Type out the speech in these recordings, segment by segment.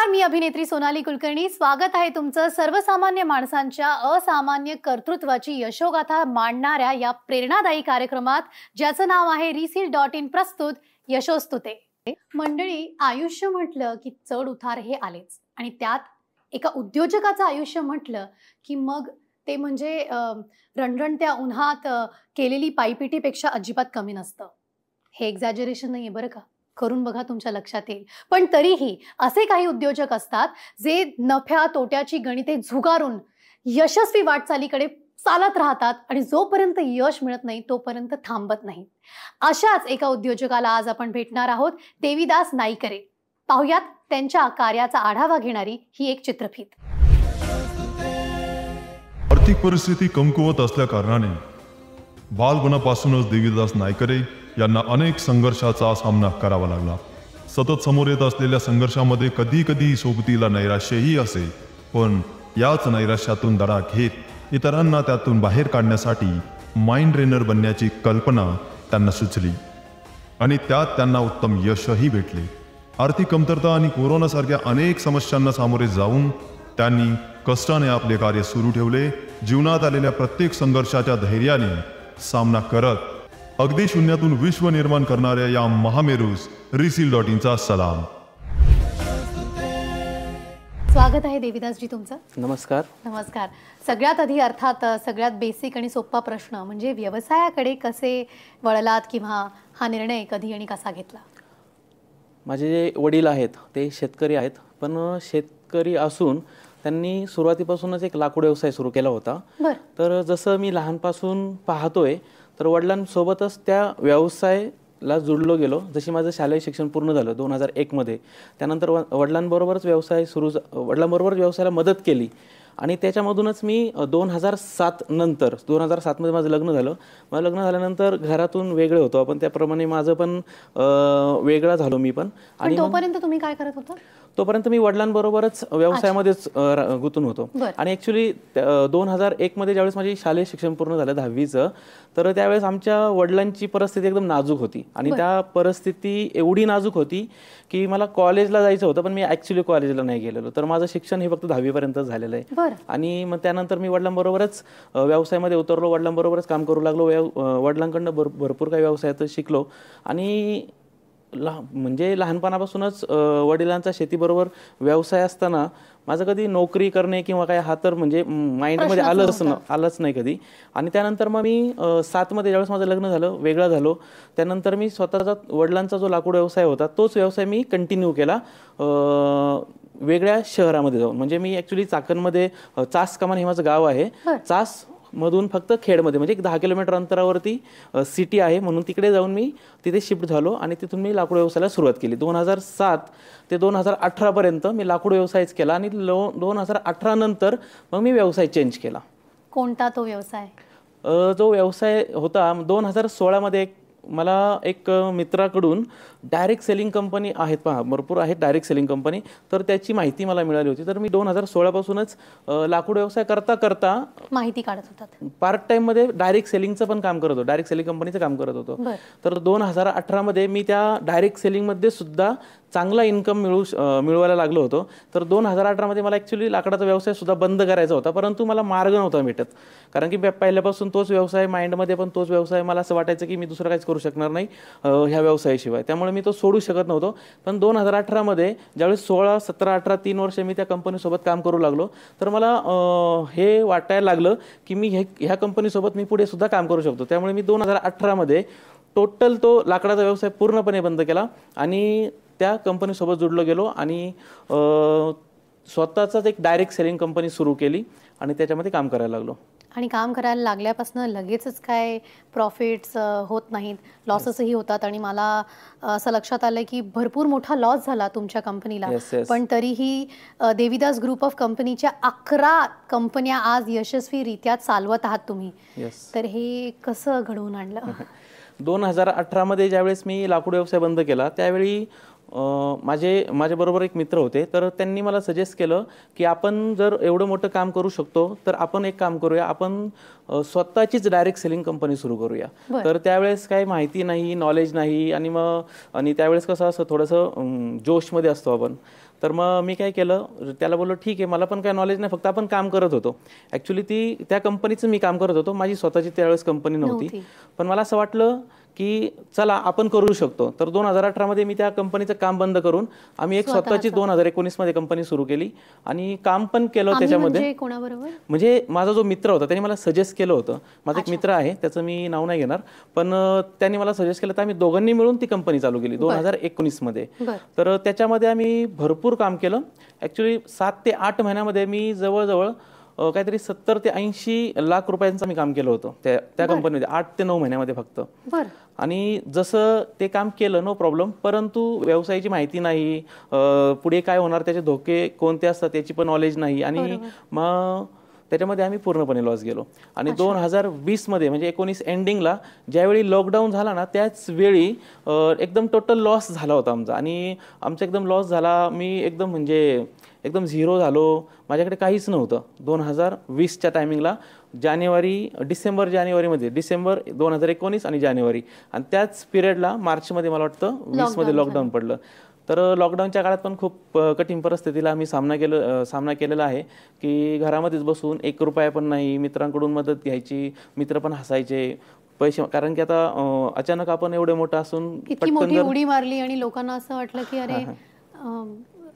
नमस्कार, मी अभिनेत्री सोनाली कुलकर्णी. स्वागत आहे तुमचं सर्वसामान्य माणसांच्या असामान्य कर्तृत्वाची यशोगाथा मांडणाऱ्या या प्रेरणादायी कार्यक्रमात, ज्याचं नाव आहे reseal.in प्रस्तुत यशोस्तुते. मंडळी, आयुष्य म्हटलं की चढ उतार हे आलेच, आणि त्यात एका उद्योजकाचं आयुष्य म्हटलं की मग ते म्हणजे रणरणत्या उन्हात केलेली पायपिटीपेक्षा अजिबात कमी नसतं. हे एक्झॅजरेशन नाहीये बरं का, करून बघा, तुमच्या लक्षात येईल. पण तरीही असे काही उद्योजक असतात जे नफ्या तोट्याची गणिते झुगारून यशस्वी वाटचालीकडे चालत राहतात आणि जोपर्यंत यश मिळत नाही तोपर्यंत थांबत नाही. अशाच एका उद्योजकाला आज आपण भेटणार आहोत, देविदास नाईकरे. पाहुयात त्यांच्या कार्याचा आढावा घेणारी ही एक चित्रफीत. आर्थिक परिस्थिती कमकुवत असल्या कारणाने बालपणापासूनच देविदास नाईकरे यांना अनेक संघर्षाचा सामना करावा लागला. सतत समोर येत असलेल्या संघर्षामध्ये कधी कधी सोबतीला नैराश्यही असे, पण याच नैराश्यातून धडा घेत इतरांना त्यातून बाहेर काढण्यासाठी माइंड ट्रेनर बनण्याची कल्पना त्यांना सुचली आणि त्यात त्यांना उत्तम यशही भेटले. आर्थिक कमतरता आणि कोरोनासारख्या अनेक समस्यांना सामोरे जाऊन त्यांनी कष्टाने आपले कार्य सुरू ठेवले. जीवनात आलेल्या प्रत्येक संघर्षाच्या धैर्याने सामना करत अगदी शून्यातून विश्व निर्माण करणाऱ्या या महामेरूस reseal.inचा सलाम. स्वागत आहे देविदासजी तुमचं. नमस्कार. नमस्कार. सगळ्यात आधी अर्थात सगळ्यात बेसिक आणि सोपा प्रश्न म्हणजे व्यवसायाकडे कसे वळलात किंवा हा निर्णय कधी आणि कसा घेतला? माझे जे वडील आहेत ते शेतकरी आहेत, पण शेतकरी असून त्यांनी सुरुवातीपासूनच एक लाकूड व्यवसाय सुरू केला होता. तर जसं मी लहानपासून पाहतोय तर वडिलांसोबतच त्या व्यवसायाला जुळलो गेलो. जशी माझं शालेय शिक्षण पूर्ण झालं 2001 मध्ये, त्यानंतर वडिलांबरोबरच वडिलांबरोबरच व्यवसायाला मदत केली आणि त्याच्यामधूनच मी 2007 नंतर 2007 मध्ये माझं लग्न झालं. माझं लग्न झाल्यानंतर घरातून वेगळे होतो आपण, त्याप्रमाणे माझं पण वेगळा झालो मी पण. आणि तोपर्यंत तुम्ही काय करत होता? तोपर्यंत मी वडिलांबरोबरच व्यवसायामध्येच गुंतून होतो. आणि ॲक्च्युली 2001 मध्ये ज्यावेळेस माझी शालेय शिक्षण पूर्ण झालं 10वीचं, तर त्यावेळेस आमच्या वडिलांची परिस्थिती एकदम नाजूक होती आणि त्या परिस्थिती एवढी नाजूक होती की मला कॉलेजला जायचं होतं, पण मी ॲक्च्युली कॉलेजला नाही गेलेलो. तर माझं शिक्षण हे फक्त 10वी पर्यंत झालेलं आहे. आणि मग त्यानंतर मी वडिलांबरोबरच व्यवसायामध्ये उतरलो, वडिलांबरोबरच काम करू लागलो. वडिलांकडनं भरपूर काही व्यवसायात शिकलो आणि म्हणजे लहानपणापासूनच वडिलांचा शेतीबरोबर व्यवसाय असताना माझं कधी नोकरी करणे किंवा काय हा तर म्हणजे माइंडमध्ये आलंच नाही कधी. आणि त्यानंतर मग मी 7 मध्ये ज्यावेळेस माझं लग्न झालं, वेगळा झालो, त्यानंतर मी स्वतःचा वडिलांचा जो लाकूड व्यवसाय होता तोच व्यवसाय मी कंटिन्यू केला वेगळ्या शहरामध्ये जाऊन. म्हणजे मी ॲक्च्युली चाकणमध्ये चास कमान हे माझं गाव आहे. चास मधून फक्त खेडमध्ये म्हणजे एक 10 किलोमीटर अंतरावरती सिटी आहे, म्हणून तिकडे जाऊन मी तिथे शिफ्ट झालो आणि तिथून मी लाकूड व्यवसायाला सुरुवात केली. 2007 ते 2018 पर्यंत मी लाकूड व्यवसायच केला आणि 2018 नंतर मग मी व्यवसाय चेंज केला. कोणता तो व्यवसाय? जो व्यवसाय होता 2016 मध्ये मला एक मित्राकडून डायरेक्ट सेलिंग कंपनी आहेत, पहा भरपूर आहेत डायरेक्ट सेलिंग कंपनी, तर त्याची माहिती मला मिळाली होती. तर मी 2016 पासूनच लाकूड व्यवसाय करता करता माहिती काढत होतात. पार्ट टाइम मध्ये डायरेक्ट सेलिंगचं पण काम करत होतो, डायरेक्ट सेलिंग कंपनीचं काम करत होतो. तर 2018 मध्ये मी त्या डायरेक्ट सेलिंग मध्ये सुद्धा चांगला इन्कम मिळवायला लागलो होतो. तर 2018 मध्ये मला ॲक्च्युली लाकडाचा व्यवसाय सुद्धा बंद करायचा होता, परंतु मला मार्ग नव्हता भेटत, कारण की पहिल्यापासून तोच व्यवसाय माइंडमध्ये, पण तोच व्यवसाय मला असं वाटायचं की मी दुसरं काहीच करू शकणार नाही ह्या व्यवसायाशिवाय, त्यामुळे मी तो सोडू शकत नव्हतो. पण 2018 मध्ये ज्यावेळेस 16, 17, 18 3 वर्ष मी त्या कंपनीसोबत काम करू लागलो, तर मला हे वाटायला लागलं की मी ह्या कंपनीसोबत मी पुढे सुद्धा काम करू शकतो. त्यामुळे मी 2018 मध्ये टोटल तो लाकडाचा व्यवसाय पूर्णपणे बंद केला आणि त्या कंपनीसोबत जुडलो गेलो आणि स्वतःचाच एक डायरेक्ट सेलिंग कंपनी सुरू केली आणि त्याच्यामध्ये काम करायला लागलो. आणि काम करायला लागल्यापासून लगेचच काय प्रॉफिट्स होत नाहीत, लॉसेसही होतात. आणि मला असं लक्षात आलं की भरपूर मोठा लॉस झाला तुमच्या कंपनीला. पण तरीही देविदास ग्रुप ऑफ कंपनीच्या 11 कंपन्या आज यशस्वीरित्या चालवत आहात तुम्ही. तर हे कसं घडवून आणलं? 2018 मध्ये ज्यावेळेस मी लाकूड व्यवसाय बंद केला त्यावेळी माझ्याबरोबर एक मित्र होते, तर त्यांनी मला सजेस्ट केलं की आपण जर एवढं मोठं काम करू शकतो तर आपण एक काम करूया, आपण स्वतःचीच डायरेक्ट सेलिंग कंपनी सुरू करूया. तर त्यावेळेस काही माहिती नाही, नॉलेज नाही, आणि त्यावेळेस कसं असं थोडंसं जोशमध्ये असतो आपण. तर मग मी काय केलं, त्याला बोललो ठीक आहे, मला पण काय नॉलेज नाही, फक्त आपण काम करत होतो. ॲक्च्युली त्या कंपनीचं मी काम करत होतो, माझी स्वतःची त्यावेळेस कंपनी नव्हती. पण मला असं वाटलं की चला आपण करू शकतो. तर 2018 मध्ये मी त्या कंपनीचं काम बंद करून आम्ही एक स्वतःची 2019 मध्ये कंपनी सुरू केली आणि काम पण केलं त्याच्यामध्ये. म्हणजे माझा जो मित्र होता त्यांनी मला सजेस्ट केलं होतं. माझा एक मित्र आहे, त्याचं मी नाव नाही घेणार, पण त्यांनी मला सजेस्ट केलं, तर आम्ही दोघांनी मिळून ती कंपनी चालू केली 2019 मध्ये. तर त्याच्यामध्ये आम्ही भरपूर काम केलं. ॲक्च्युली 7 ते 8 महिन्यामध्ये मी जवळजवळ काहीतरी 70 ते 80 लाख रुपयांचं मी काम केलं होतं त्या कंपनीमध्ये 8 ते 9 महिन्यामध्ये फक्त. आणि जसं ते काम केलं नो प्रॉब्लेम, परंतु व्यवसायाची माहिती नाही, पुढे काय होणार, त्याचे धोके कोणते असतात त्याची पण नॉलेज नाही, आणि मग त्याच्यामध्ये आम्ही पूर्णपणे लॉस गेलो. आणि 2020 मध्ये म्हणजे 19 एंडिंगला ज्यावेळी लॉकडाऊन झाला ना, त्याच वेळी एकदम टोटल लॉस झाला होता आमचा. आणि आमचा एकदम लॉस झाला, मी एकदम झिरो झालो, माझ्याकडे काहीच नव्हतं. 2020च्या टायमिंगला डिसेंबर 2019 आणि जानेवारी, आणि त्याच पिरियडला मार्चमध्ये मला वाटतं 20 मध्ये लॉकडाऊन पडलं. तर लॉकडाऊनच्या काळात पण खूप कठीण परिस्थितीला आम्ही सामना केलेला आहे की घरामध्येच बसून 1 रुपया पण नाही, मित्रांकडून मदत घ्यायची, मित्र पण हसायचे पैसे, कारण की आता अचानक आपण एवढे मोठं असून किती मोठी उडी मारली आणि लोकांना असं वाटलं की अरे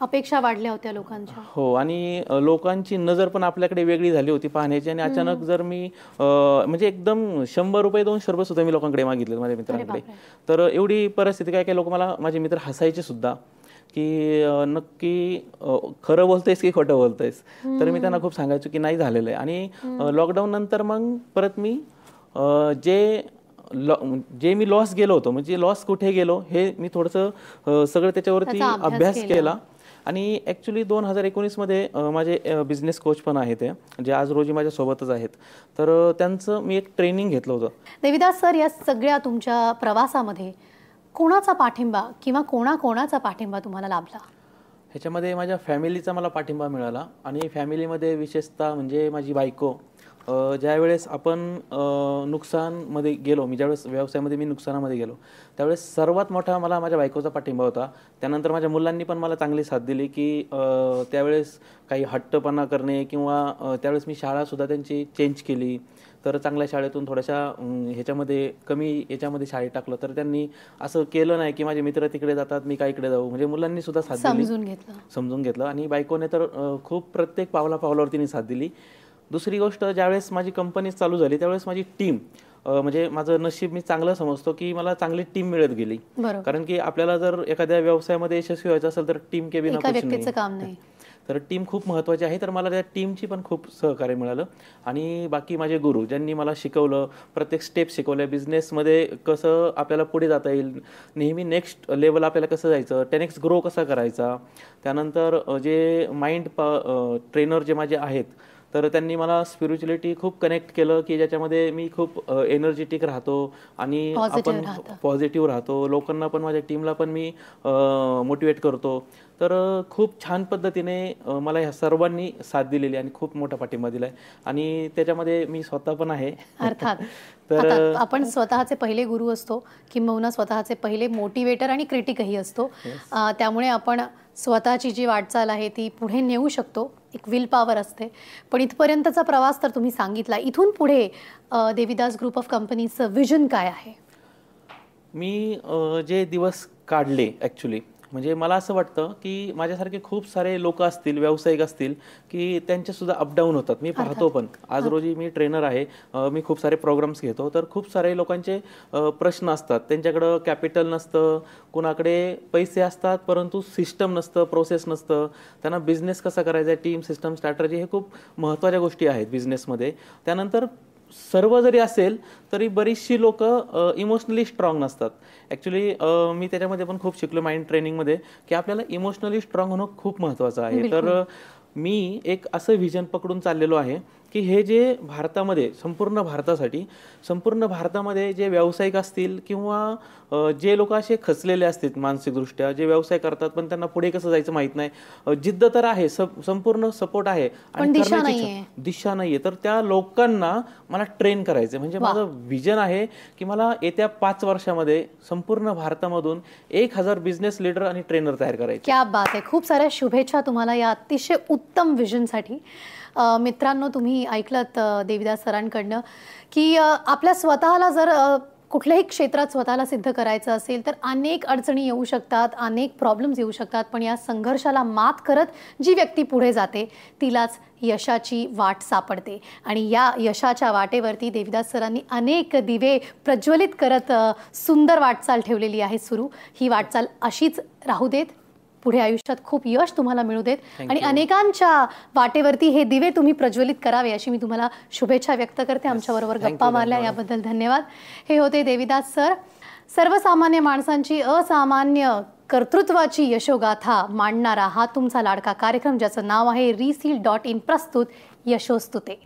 अपेक्षा वाढल्या होत्या लोकांच्या. हो, आणि लोकांची नजर पण आपल्याकडे वेगळी झाली होती पाहण्याची. आणि अचानक जर मी म्हणजे एकदम 100 रुपये 200 रुपये सुद्धा मी लोकांकडे मागितले, माझ्या मित्रांकडे. तर एवढी परिस्थिती, काय लोक माझे मित्र हसायचे सुद्धा की नक्की खरं बोलतोयस की खोटं बोलतोयस. तर मी त्यांना खूप सांगायचो की नाही झालेलं आहे. आणि लॉकडाऊन नंतर मग परत मी जे मी लॉस गेलो होतो, म्हणजे लॉस कुठे गेलो हे मी थोडंसं सगळं त्याच्यावरती अभ्यास केला. आणि ॲक्च्युली 2019 मध्ये माझे बिझनेस कोच पण आहेत ते, जे आज रोजी माझ्या सोबतच आहेत. तर त्यांचं मी एक ट्रेनिंग घेतलं होतं. देविदास सर, या सगळ्या तुमच्या प्रवासामध्ये कोणाचा पाठिंबा किंवा कोणाचा पाठिंबा तुम्हाला लाभला? ह्याच्यामध्ये माझ्या फॅमिलीचा मला पाठिंबा मिळाला. आणि फॅमिलीमध्ये विशेषतः म्हणजे माझी बायको. ज्यावेळेस आपण नुकसानमध्ये गेलो, ज्यावेळेस व्यवसायामध्ये मी नुकसानामध्ये गेलो, त्यावेळेस सर्वात मोठा मला माझ्या बायकोचा पाठिंबा होता. त्यानंतर माझ्या मुलांनी पण मला चांगली साथ दिली की त्यावेळेस काही हट्टपणा करणे किंवा त्यावेळेस मी शाळासुद्धा त्यांची चेंज केली. तर चांगल्या शाळेतून थोड्याशा कमी याच्यामध्ये शाळेत टाकलं. तर त्यांनी असं केलं नाही की माझे मित्र तिकडे जातात मी काय इकडे जाऊ. म्हणजे मुलांनी सुद्धा साथ दिली, समजून घेतलं. आणि बायकोने तर खूप प्रत्येक पावलावर तिने साथ दिली. दुसरी गोष्ट, ज्यावेळेस माझी कंपनी चालू झाली त्यावेळेस माझी टीम, म्हणजे माझं नशीब मी चांगलं समजतो की मला चांगली टीम मिळत गेली. कारण की आपल्याला जर एखाद्या व्यवसायामध्ये यशस्वी व्हायचं असेल तर टीम के बिना कुछ नाही. तर टीम खूप महत्त्वाची आहे. तर मला त्या टीमची पण खूप सहकार्य मिळालं. आणि बाकी माझे गुरु, ज्यांनी मला शिकवलं, प्रत्येक स्टेप शिकवल्या, बिझनेसमध्ये कसं आपल्याला पुढे जाता येईल, नेहमी नेक्स्ट लेवल आपल्याला कसं जायचं, 10x ग्रो कसा करायचा. त्यानंतर जे माइंड ट्रेनर जे माझे आहेत, तर त्यांनी मला स्पिरिच्युअलिटी खूप कनेक्ट केलं की ज्याच्यामध्ये मी खूप एनर्जेटिक राहतो आणि आपण पॉझिटिव्ह राहतो. लोकांना पण, माझ्या टीमला पण मी मोटिवेट करतो. तर खूप छान पद्धतीने मला ह्या सर्वांनी साथ दिलेली आणि खूप मोठा पाठिंबा दिलाय. आणि त्याच्यामध्ये मी स्वतः पण आहे. अर्थात. तर आपण स्वतःचे पहिले गुरु असतो किंवा स्वतःचे पहिले मोटिवेटर आणि क्रिटिकही असतो. त्यामुळे आपण स्वतःची जी वाटचाल आहे ती पुढे नेऊ शकतो. एक विल पॉवर असते. पण इथपर्यंतचा प्रवास तर तुम्ही सांगितला. इथून पुढे देविदास ग्रुप ऑफ कंपनीचं विजन काय आहे? मी जे दिवस काढले ॲक्च्युली, म्हणजे मला असं वाटतं की माझ्यासारखे खूप सारे लोक असतील, व्यावसायिक असतील की त्यांचेसुद्धा अपडाऊन होतात. मी पाहतो पण. आज रोजी मी ट्रेनर आहे, मी खूप सारे प्रोग्राम्स घेतो. तर खूप सारे लोकांचे प्रश्न असतात. त्यांच्याकडं कॅपिटल नसतं, कुणाकडे पैसे असतात परंतु सिस्टम नसतं, प्रोसेस नसतं. त्यांना बिझनेस कसा करायचा, टीम, सिस्टम, स्ट्रॅटजी हे खूप महत्त्वाच्या गोष्टी आहेत बिझनेसमध्ये. त्यानंतर सर्व जरी असेल तरी बरीचशी लोक इमोशनली स्ट्रॉंग नसतात. ॲक्च्युली मी त्याच्यामध्ये पण खूप शिकलो माइंड ट्रेनिंगमध्ये की आपल्याला इमोशनली स्ट्रॉंग होणं खूप महत्त्वाचं आहे. तर मी एक असं व्हिजन पकडून चाललेलो आहे की हे जे भारतामध्ये, संपूर्ण भारतामध्ये जे व्यावसायिक असतील किंवा जे लोक असे खचलेले असतात मानसिकदृष्ट्या, जे व्यवसाय करतात पण त्यांना पुढे कसं जायचं माहित नाही, जिद्द तर आहे, संपूर्ण सपोर्ट आहे आणि दिशा नाहीये, तर त्या लोकांना मला ट्रेन करायचं. म्हणजे माझं विजन आहे की मला येत्या 5 वर्षामध्ये संपूर्ण भारतामधून 1000 बिझनेस लीडर आणि ट्रेनर तयार करायचे. क्या बात आहे. खूप साऱ्या शुभेच्छा तुम्हाला या अतिशय उत्तम विजनसाठी. मित्रांनो, तुम्ही ऐकलत देविदास सरांकडनं की आपल्या स्वतःला जर कुठल्याही क्षेत्रात स्वतःला सिद्ध करायचं असेल तर अनेक अडचणी येऊ शकतात, अनेक प्रॉब्लेम्स येऊ शकतात, पण या संघर्षाला मात करत जी व्यक्ती पुढे जाते तिलाच यशाची वाट सापडते. आणि या यशाच्या वाटेवरती देविदास सरांनी अनेक दिवे प्रज्वलित करत सुंदर वाटचाल ठेवलेली आहे सुरू. ही वाटचाल अशीच राहू देत, पुढे आयुष्यात खूप यश तुम्हाला मिळू देत आणि अनेकांच्या वाटेवरती हे दिवे तुम्ही प्रज्वलित करावे अशी मी तुम्हाला शुभेच्छा व्यक्त करते. आमच्याबरोबर गप्पा मारल्या याबद्दल धन्यवाद. हे होते देविदास सर. सर्वसामान्य माणसांची असामान्य कर्तृत्वाची यशोगाथा मांडणारा हा तुमचा लाडका कार्यक्रम, ज्याचं नाव आहे reseal.in प्रस्तुत यशोस्तुते.